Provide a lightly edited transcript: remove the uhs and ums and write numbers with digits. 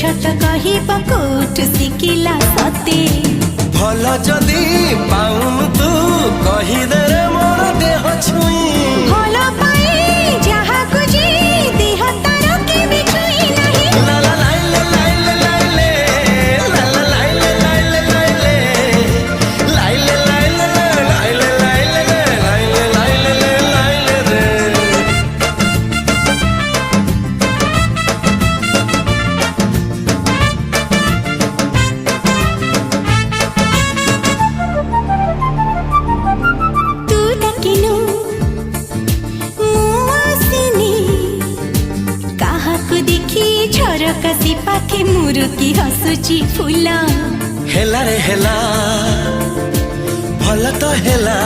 छत कही कोठ शिकिला सते भल जदि पाउन तू कहीदे रे मोर देह छुई भल पाई जहा कुजी देह तार के भी छुई नहीं ला ला लाइले लाइले लाइले ला ला लाइले लाइले लाइले लाइले लाइले लाइले लाइले लाइले लाइले रे तू डकिनु मुआसिनी कहा को देखी झरका सी पाखे मुरुकी हसुची फूला हेला रे हेला भल तो हेला